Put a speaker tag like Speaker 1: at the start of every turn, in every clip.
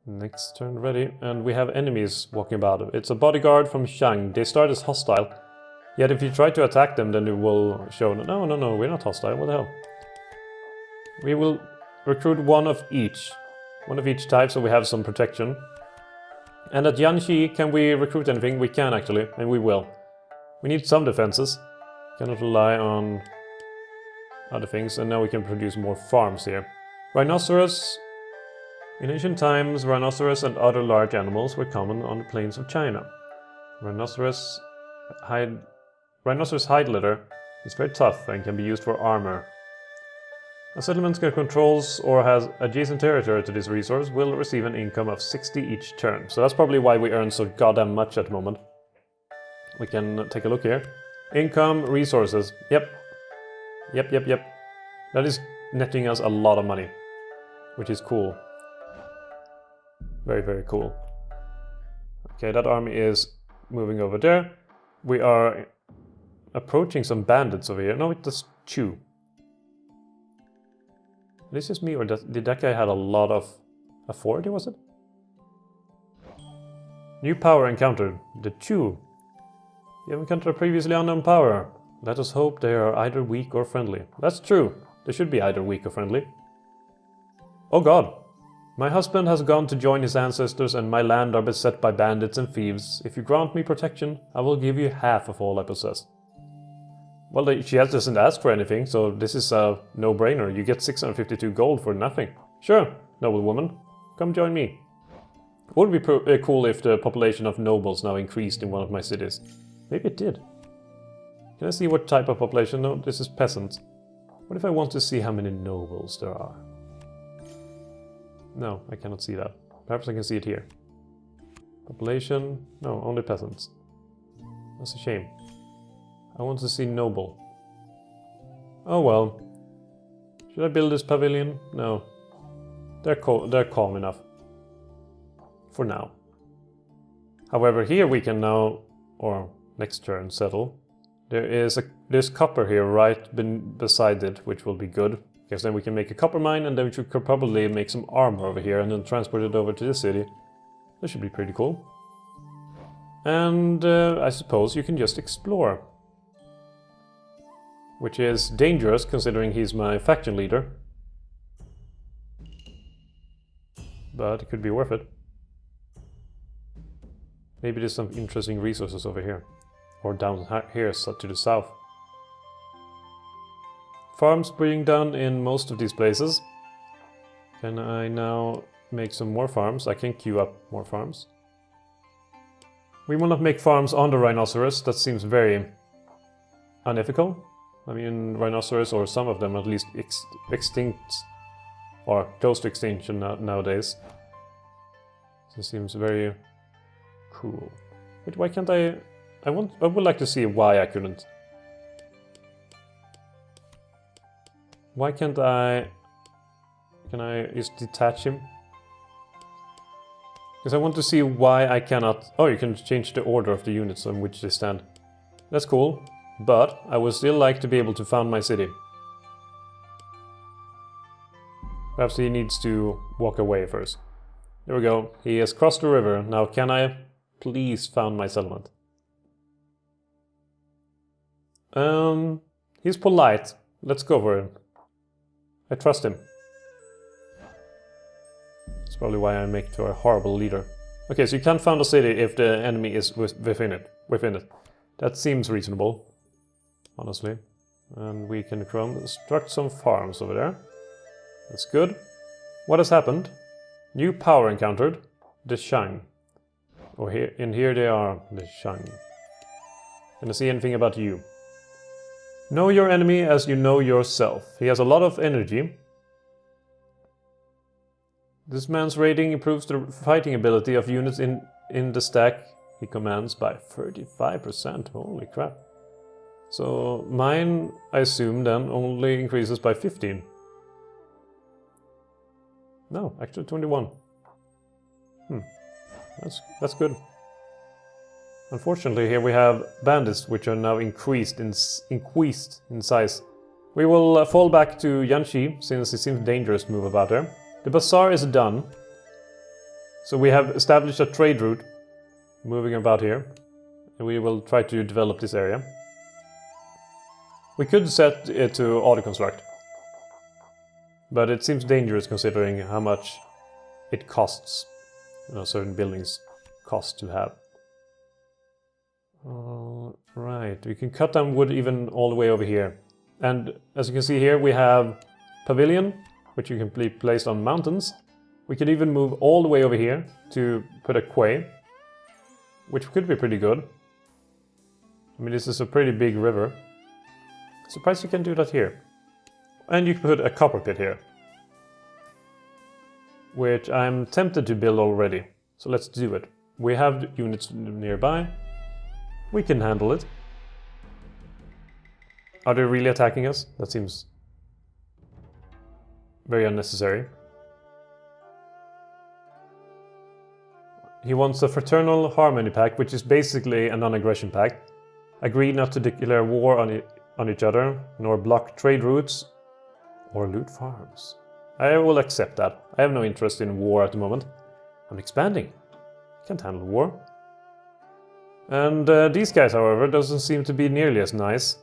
Speaker 1: Next turn ready, and we have enemies walking about. It's a bodyguard from Shang. They start as hostile, yet if you try to attack them, then it will show, no, we're not hostile, what the hell. We will recruit one of each type, so we have some protection. And at Yanxi, can we recruit anything? We can actually, and we will. We need some defenses. Cannot rely on other things, and now we can produce more farms here. Rhinoceros. In ancient times, rhinoceros and other large animals were common on the plains of China. Rhinoceros hide leather is very tough and can be used for armor. A settlement that controls or has adjacent territory to this resource will receive an income of 60 each turn. So that's probably why we earn so goddamn much at the moment. We can take a look here. Income, resources. Yep. That is netting us a lot of money, which is cool. Very, very cool. Okay, that army is moving over there. We are approaching some bandits over here. No, it's Chu. Is this just me, or did that guy had a lot of authority, was it? New power encountered. The Chu. You have encountered a previously unknown power. Let us hope they are either weak or friendly. That's true. They should be either weak or friendly. Oh god. My husband has gone to join his ancestors and my land are beset by bandits and thieves. If you grant me protection, I will give you half of all I possess. Well, she doesn't ask for anything, so this is a no-brainer. You get 652 gold for nothing. Sure, noble woman. Come join me. It would be cool if the population of nobles now increased in one of my cities. Maybe it did. Can I see what type of population? No, this is peasants. What if I want to see how many nobles there are? No, I cannot see that. Perhaps I can see it here. Population? No, only peasants. That's a shame. I want to see noble. Oh well. Should I build this pavilion? No. They're calm enough. For now. However, here we can now, or next turn, settle. There's copper here right beside it, which will be good. Because then we can make a copper mine, and then we could probably make some armor over here and then transport it over to the city. That should be pretty cool. And I suppose you can just explore. Which is dangerous, considering he's my faction leader. But it could be worth it. Maybe there's some interesting resources over here. Or down here to the south. Farms being done in most of these places. Can I now make some more farms? I can queue up more farms. We will not make farms on the rhinoceros. That seems very unethical. I mean, rhinoceros, or some of them at least, extinct or close to extinction nowadays. This seems very cool. But why can't I would like to see why I couldn't. Why can't I... Can I just detach him? Because I want to see why I cannot... Oh, you can change the order of the units on which they stand. That's cool. But I would still like to be able to found my city. Perhaps he needs to walk away first. There we go. He has crossed the river. Now can I please found my settlement? He's polite. Let's go for it. I trust him. That's probably why I make to a horrible leader. Okay, so you can't found a city if the enemy is within it. That seems reasonable, honestly. And we can construct some farms over there. That's good. What has happened? New power encountered. The Shang. Or here they are, the Shang. Can I see anything about you? Know your enemy as you know yourself. He has a lot of energy. This man's rating improves the fighting ability of units in the stack he commands by 35%. Holy crap. So mine, I assume, then only increases by 15. No, actually 21. That's good. Unfortunately, here we have bandits, which are now increased in size. We will fall back to Yanxi, since it seems dangerous to move about there. The bazaar is done. So we have established a trade route moving about here. And we will try to develop this area. We could set it to auto-construct. But it seems dangerous considering how much it costs. You know, certain buildings cost to have. Right, we can cut down wood even all the way over here. And as you can see here, we have pavilion, which you can be placed on mountains. We could even move all the way over here to put a quay, which could be pretty good. I mean, this is a pretty big river. Surprised you can do that here. And you can put a copper pit here, which I'm tempted to build already. So let's do it. We have units nearby. We can handle it. Are they really attacking us? That seems very unnecessary. He wants a Fraternal Harmony Pact, which is basically a non-aggression pact. Agree not to declare war on each other, nor block trade routes, or loot farms. I will accept that. I have no interest in war at the moment. I'm expanding. I can't handle war. And these guys, however, doesn't seem to be nearly as nice.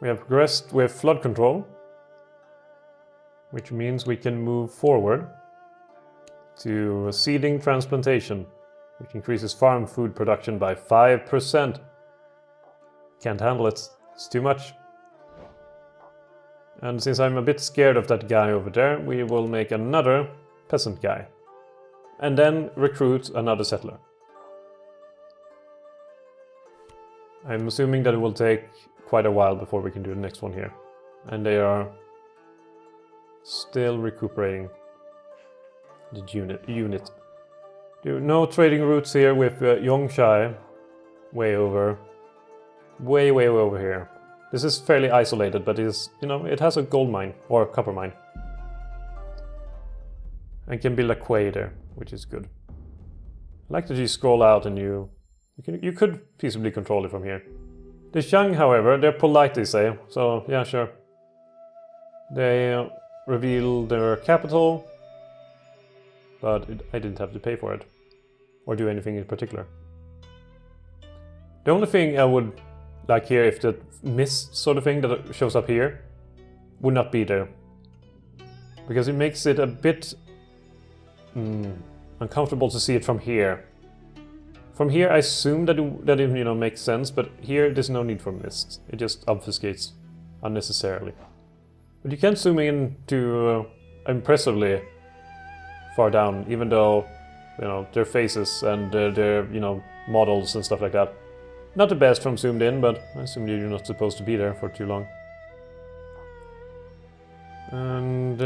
Speaker 1: We have progressed with flood control, which means we can move forward to seeding transplantation, which increases farm food production by 5%. Can't handle it. It's too much. And since I'm a bit scared of that guy over there, we will make another peasant guy. And then recruit another settler. I'm assuming that it will take quite a while before we can do the next one here. And they are still recuperating the unit. No trading routes here with Yongshai way over here. This is fairly isolated, but it has a gold mine or a copper mine. And can build a quay there, which is good. I like that you scroll out and you could peaceably control it from here. The Shang, however, they're polite, they say, so yeah, sure. They reveal their capital, but I didn't have to pay for it, or do anything in particular. The only thing I would like here, if the mist sort of thing that shows up here would not be there, because it makes it a bit uncomfortable to see it from here. From here, I assume that it makes sense, but here there's no need for mist. It just obfuscates unnecessarily. But you can zoom in to impressively far down, even though their faces and their models and stuff like that. Not the best from zoomed in, but I assume you're not supposed to be there for too long. And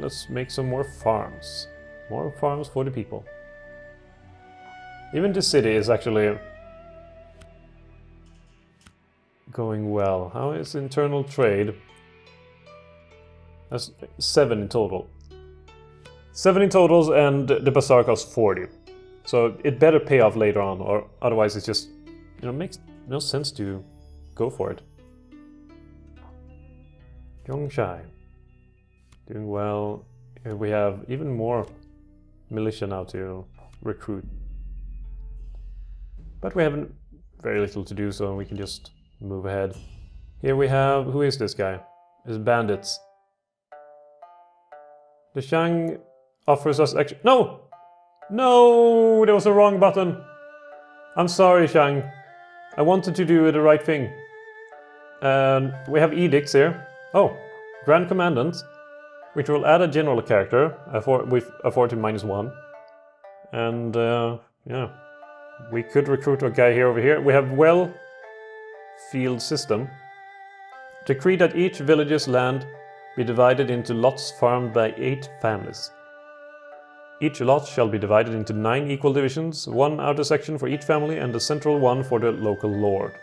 Speaker 1: let's make some more farms. More farms for the people. Even this city is actually going well. How is internal trade? That's 7 in total. 7 in totals, and the bazaar costs 40. So it better pay off later on, or otherwise it's just makes no sense to go for it. Yongshai doing well. Here we have even more militia now to recruit. But we have very little to do, so we can just move ahead. Here we have, who is this guy? It's bandits. The Shang offers us extra. No! No! There was a wrong button. I'm sorry, Shang. I wanted to do the right thing. And we have edicts here. Oh, Grand Commandant, which will add a general character with authority -1. And yeah. We could recruit a guy here over here. We have well field system. Decree that each village's land be divided into lots farmed by 8 families. Each lot shall be divided into 9 equal divisions, 1 outer section for each family and a central one for the local lord.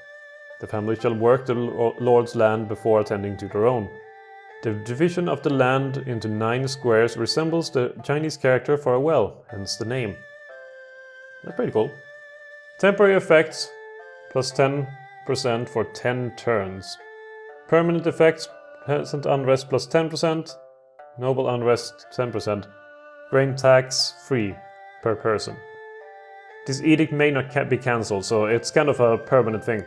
Speaker 1: The family shall work the lord's land before attending to their own. The division of the land into 9 squares resembles the Chinese character for a well, hence the name. That's pretty cool. Temporary effects, plus 10% for 10 turns. Permanent effects, peasant unrest plus 10%, noble unrest 10%. Grain tax free per person. This edict may not be cancelled, so it's kind of a permanent thing.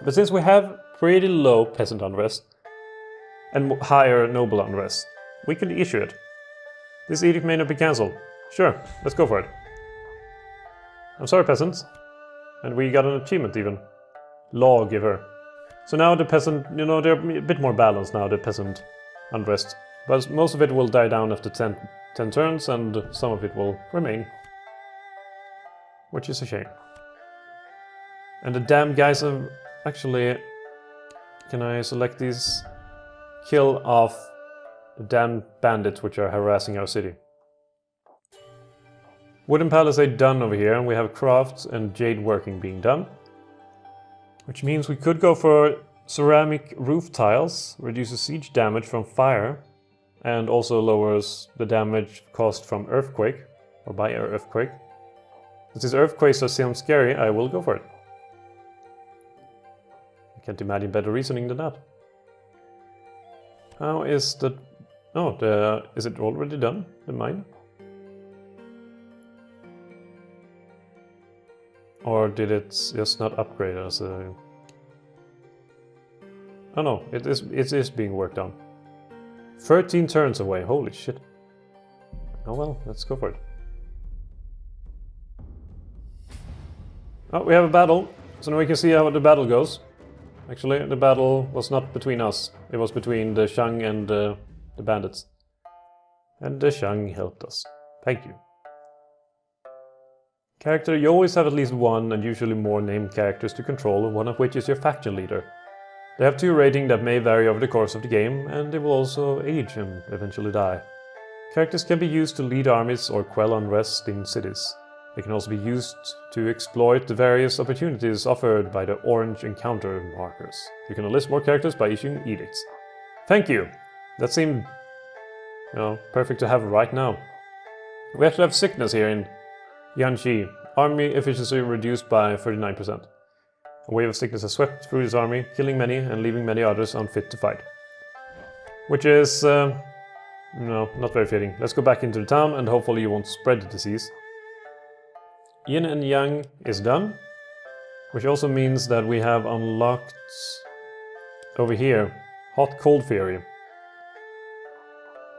Speaker 1: But since we have pretty low peasant unrest and higher noble unrest, we can issue it. This edict may not be cancelled. Sure, let's go for it. I'm sorry, peasants. And we got an achievement even. Lawgiver. So now the peasant, you know, they're a bit more balanced now, the peasant unrest. But most of it will die down after 10 turns, and some of it will remain. Which is a shame. And the damn guys have actually... Can I select these? Kill off the damn bandits which are harassing our city. Wooden palisade done over here, and we have crafts and jade working being done. Which means we could go for ceramic roof tiles, reduces siege damage from fire, and also lowers the damage caused from earthquake, or by earthquake. Since these earthquakes seem scary, I will go for it. I can't imagine better reasoning than that. How is the... Oh, is it already done, the mine? Or did it just not upgrade as a... Oh no, it is being worked on. 13 turns away, holy shit. Oh well, let's go for it. Oh, we have a battle, so now we can see how the battle goes. Actually, the battle was not between us. It was between the Shang and the bandits. And the Shang helped us. Thank you. Character, you always have at least one and usually more named characters to control, one of which is your faction leader. They have 2 rating that may vary over the course of the game, and they will also age and eventually die. Characters can be used to lead armies or quell unrest in cities. They can also be used to exploit the various opportunities offered by the orange encounter markers. You can enlist more characters by issuing edicts. Thank you! That seemed, perfect to have right now. We actually have sickness here in Yanxi. Army efficiency reduced by 39%. A wave of sickness has swept through his army, killing many and leaving many others unfit to fight. Which is, not very fitting. Let's go back into the town and hopefully you won't spread the disease. Yin and Yang is done, which also means that we have unlocked over here Hot Cold Fury,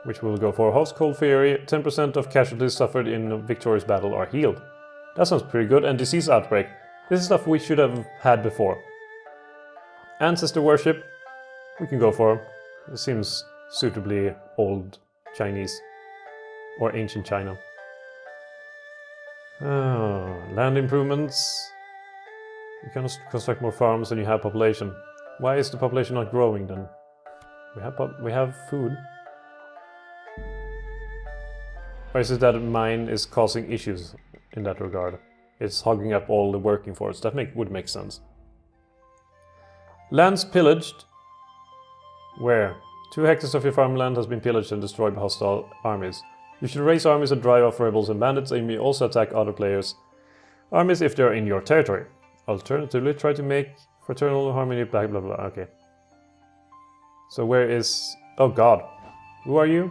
Speaker 1: which we'll go for. Hot Cold Fury, 10% of casualties suffered in a victorious battle are healed. That sounds pretty good. And Disease Outbreak. This is stuff we should have had before. Ancestor Worship, we can go for. It seems suitably old Chinese or ancient China. Land improvements. You can construct more farms and you have population. Why is the population not growing then? We have food. Or is it that mine is causing issues in that regard? It's hogging up all the working force. That would make sense. Lands pillaged. Where? 2 hectares of your farmland has been pillaged and destroyed by hostile armies. You should raise armies and drive off rebels and bandits, and you may also attack other players' armies if they are in your territory. Alternatively, try to make fraternal harmony, blah blah blah. Okay. So where is... Oh god. Who are you?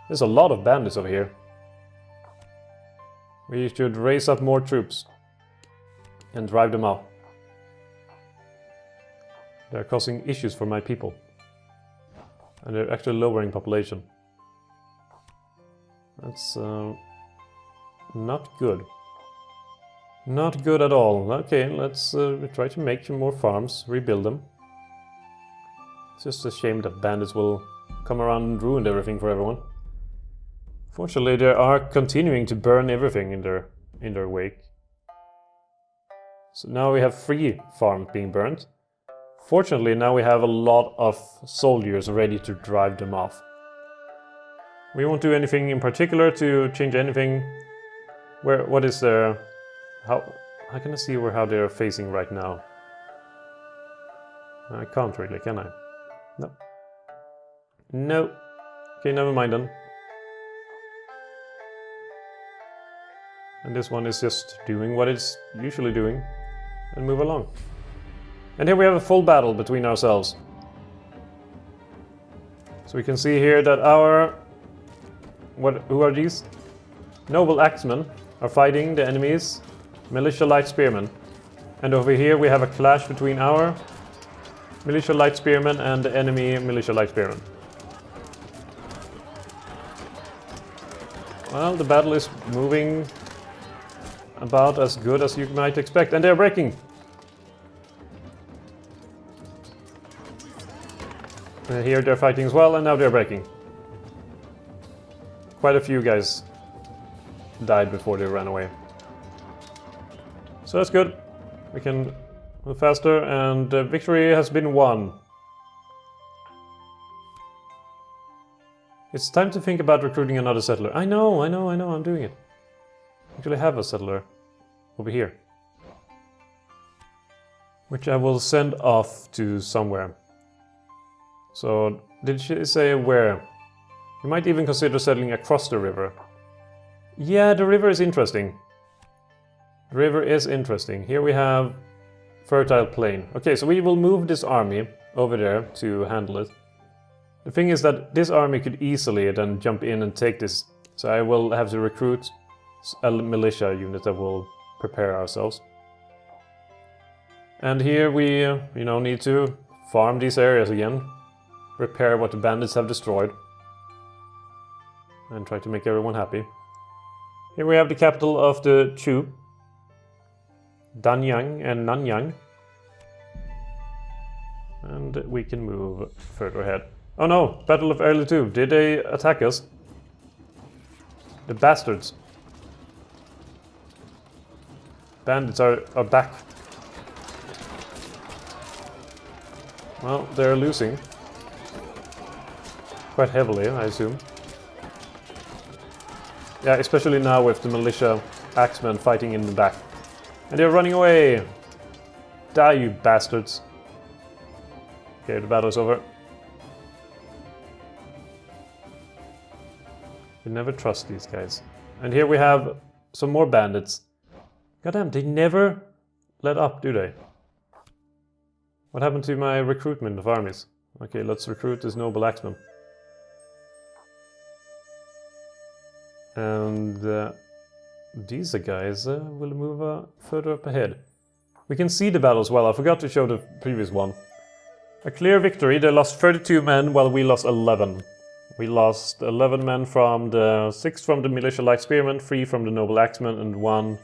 Speaker 1: There's a lot of bandits over here. We should raise up more troops and drive them out. They're causing issues for my people. And they're actually lowering population. That's not good. Not good at all. Okay, let's try to make some more farms, rebuild them. It's just a shame that bandits will come around and ruin everything for everyone. Fortunately, they are continuing to burn everything in their wake. So now we have 3 farms being burnt. Fortunately, now we have a lot of soldiers ready to drive them off. We won't do anything in particular to change anything. What is their... How can I see how they're facing right now? I can't really, can I? No. No. Okay, never mind then. And this one is just doing what it's usually doing and move along. And here we have a full battle between ourselves. So we can see here that our Who are these? Noble axemen are fighting the enemy's militia light spearmen. And over here we have a clash between our militia light spearmen and the enemy militia light spearmen. Well, the battle is moving about as good as you might expect, and they're breaking! And here they're fighting as well, and now they're breaking. Quite a few guys died before they ran away. So that's good. We can move faster, and victory has been won. It's time to think about recruiting another settler. I know, I'm doing it. Actually have a settler over here, which I will send off to somewhere. So, did she say where? You might even consider settling across the river. Yeah, the river is interesting. The river is interesting. Here we have fertile plain. Okay, so we will move this army over there to handle it. The thing is that this army could easily then jump in and take this. So I will have to recruit a militia unit that will prepare ourselves. And here we, need to farm these areas again. Repair what the bandits have destroyed. And try to make everyone happy. Here we have the capital of the Chu. Danyang and Nanyang. And we can move further ahead. Oh no! Battle of Early 2. Did they attack us? The bastards. Bandits are back. Well, they're losing. Quite heavily, I assume. Yeah, especially now with the militia axemen fighting in the back. And they're running away! Die, you bastards! Okay, the battle is over. You never trust these guys. And here we have some more bandits. Goddamn, they never let up, do they? What happened to my recruitment of armies? Okay, let's recruit this noble axeman. And these guys will move further up ahead. We can see the battle as well. I forgot to show the previous one. A clear victory. They lost 32 men while we lost 11. We lost 11 men from the 6 from the militia light spearmen, 3 from the noble axemen, and 1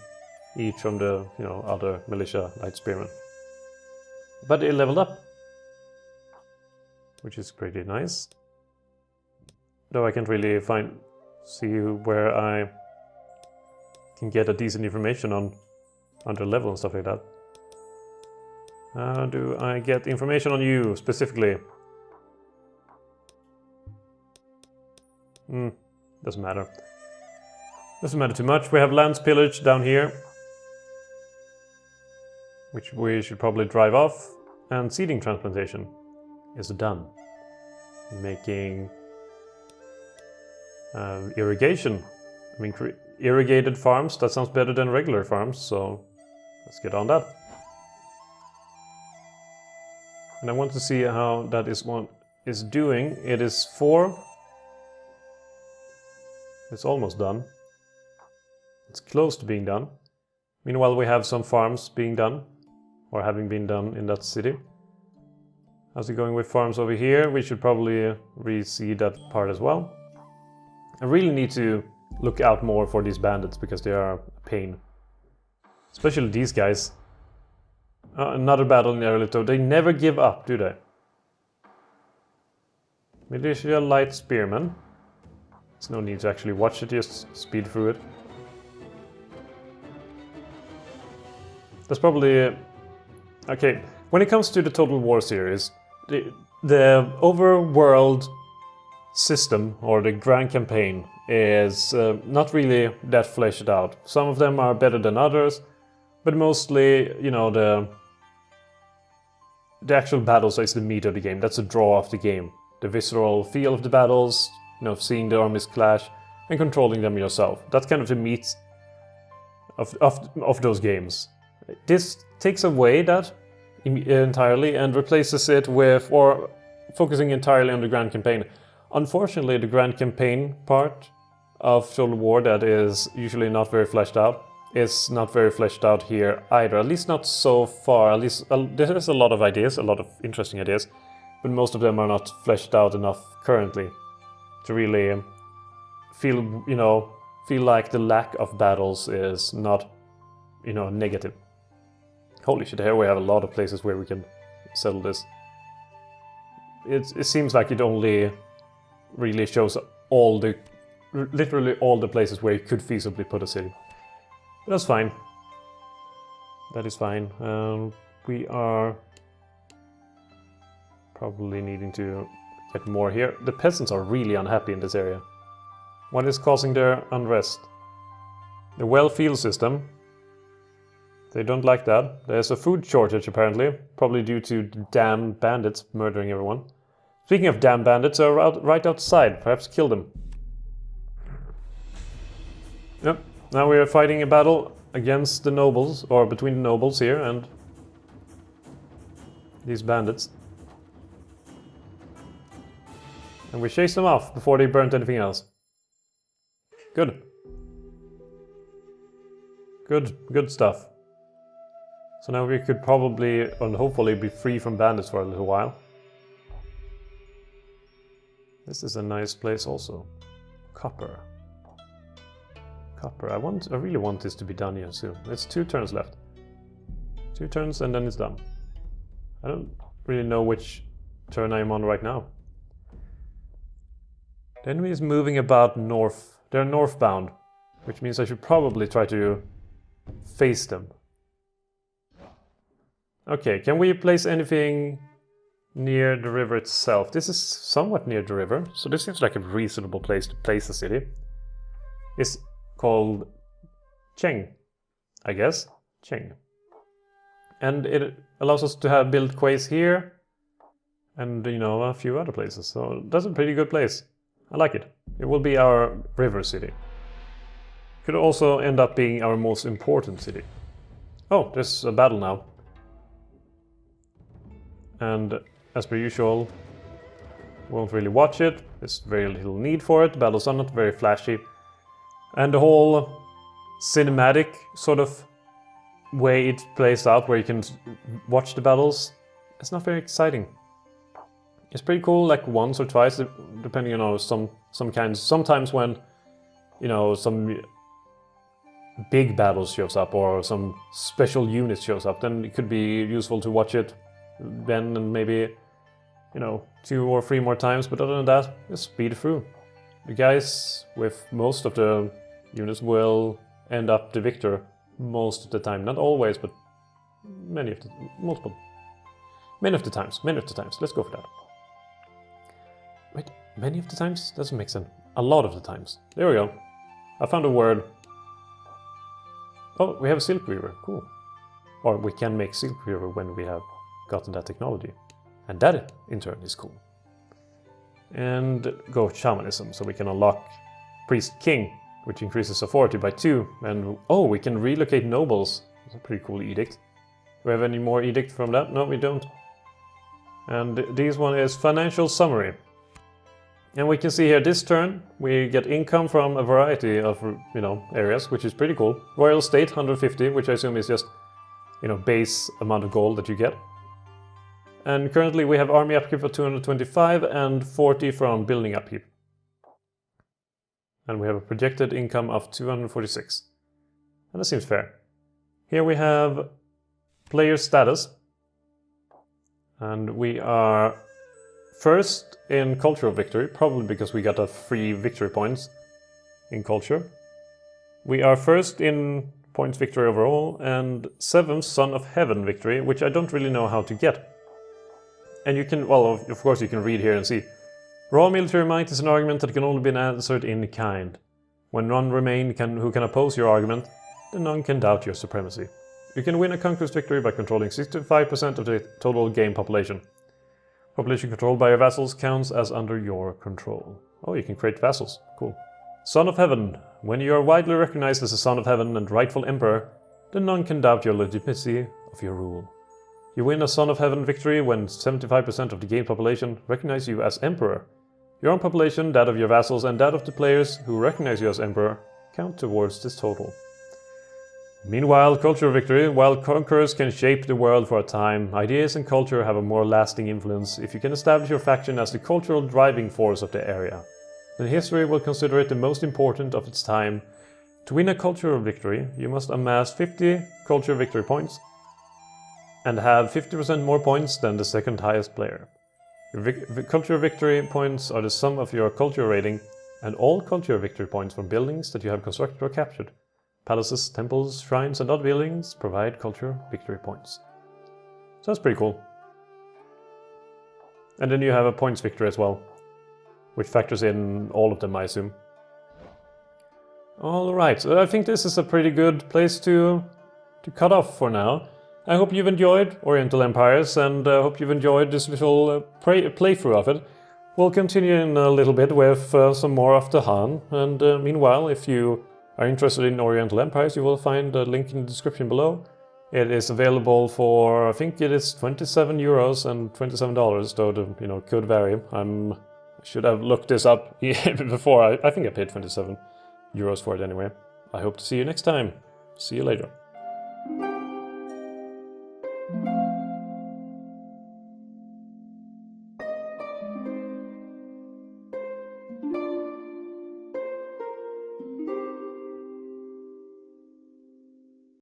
Speaker 1: each from the other militia light spearmen. But they leveled up, which is pretty nice. Though I can't really see where I can get a decent information on their level and stuff like that. How do I get information on you specifically? Doesn't matter. Doesn't matter too much. We have lands pillaged down here, which we should probably drive off. And seeding transplantation is done. Making irrigation. I mean, irrigated farms, that sounds better than regular farms, so let's get on that. And I want to see how that is doing. It is 4. It's almost done. It's close to being done. Meanwhile, we have some farms being done, or having been done in that city. How's it going with farms over here? We should probably reseed that part as well. I really need to look out more for these bandits, because they are a pain. Especially these guys. Another battle in the early They never give up, do they? Militia light spearmen. There's no need to actually watch it, just speed through it. That's probably... Okay, when it comes to the Total War series, the overworld system, or the grand campaign, is not really that fleshed out. Some of them are better than others, but mostly, the actual battles is the meat of the game. That's the draw of the game. The visceral feel of the battles, seeing the armies clash and controlling them yourself. That's kind of the meat of those games. This takes away that entirely and replaces it with, or focusing entirely on the grand campaign. Unfortunately, the grand campaign part of Total War that is usually not very fleshed out is not very fleshed out here either. At least not so far. At least there's a lot of ideas, a lot of interesting ideas, but most of them are not fleshed out enough currently to really feel, you know, feel like the lack of battles is not, you know, negative. Holy shit, here we have a lot of places where we can settle this. It seems like it only really shows literally all the places where you could feasibly put a city. But that's fine. That is fine. We are probably needing to get more here. The peasants are really unhappy in this area. What is causing their unrest? The well field system. They don't like that. There's a food shortage apparently, probably due to the damn bandits murdering everyone. Speaking of damn bandits, they're right outside. Perhaps kill them. Yep. Now we are fighting a battle against the nobles, or between the nobles here and these bandits. And we chased them off before they burnt anything else. Good. Good stuff. So now we could probably, and hopefully, be free from bandits for a little while. This is a nice place also. Copper. Copper. I really want this to be done here soon. It's 2 turns left. 2 turns and then it's done. I don't really know which turn I'm on right now. The enemy is moving about north. They're northbound, which means I should probably try to face them. Okay, can we place anything near the river itself? This is somewhat near the river, so this seems like a reasonable place to place the city. It's called Cheng, I guess. Cheng. And it allows us to build quays here and, you know, a few other places. So that's a pretty good place. I like it. It will be our river city. Could also end up being our most important city. Oh, there's a battle now. And as per usual, won't really watch it. There's very little need for it. Battles are not very flashy. And the whole cinematic sort of way it plays out, where you can watch the battles, it's not very exciting. It's pretty cool, like once or twice, depending on some kinds. Sometimes when, you know, some big battles shows up or some special unit shows up, then it could be useful to watch it then and maybe, you know, 2 or 3 more times. But other than that, just speed through. The guys with most of the units will end up the victor most of the time. Not always, but many of the times. Let's go for that. Wait, many of the times? Doesn't make sense. A lot of the times. There we go. I found a word. Oh, we have a silk weaver. Cool. Or we can make silk weaver when we have gotten that technology. And that, in turn, is cool. And go shamanism, so we can unlock Priest King, which increases authority by 2. And oh, we can relocate nobles. That's a pretty cool edict. Do we have any more edict from that? No, we don't. And this one is financial summary. And we can see here this turn we get income from a variety of, you know, areas, which is pretty cool. Royal Estate 150, which I assume is just, you know, base amount of gold that you get. And currently we have army upkeep for 225 and 40 from building upkeep. And we have a projected income of 246. And that seems fair. Here we have player status. And we are first in cultural victory, probably because we got a free victory points in culture. We are first in points victory overall, and 7th Son of Heaven victory, which I don't really know how to get. And you can, well, of course you can read here and see. Raw military might is an argument that can only be answered in kind. When none remain who can oppose your argument, then none can doubt your supremacy. You can win a conquest victory by controlling 65% of the total game population. Population controlled by your vassals counts as under your control. Oh, you can create vassals. Cool. Son of Heaven. When you are widely recognized as a Son of Heaven and rightful Emperor, then none can doubt your legitimacy of your rule. You win a Son of Heaven victory when 75% of the game population recognize you as Emperor. Your own population, that of your vassals, and that of the players who recognize you as emperor count towards this total. Meanwhile, cultural victory. While conquerors can shape the world for a time, ideas and culture have a more lasting influence if you can establish your faction as the cultural driving force of the area. Then history will consider it the most important of its time. To win a cultural victory, you must amass 50 cultural victory points and have 50% more points than the second highest player. Your cultural victory points are the sum of your cultural rating and all cultural victory points from buildings that you have constructed or captured. Palaces, temples, shrines, and other buildings provide cultural victory points. So that's pretty cool. And then you have a points victory as well, which factors in all of them, I assume. Alright, so I think this is a pretty good place to cut off for now. I hope you've enjoyed Oriental Empires, and I hope you've enjoyed this little playthrough of it. We'll continue in a little bit with some more of the Han, and meanwhile, if you are interested in Oriental Empires, you will find a link in the description below. It is available for, I think it is 27 euros and $27, though it could vary. I should have looked this up before. I think I paid 27 euros for it anyway. I hope to see you next time. See you later.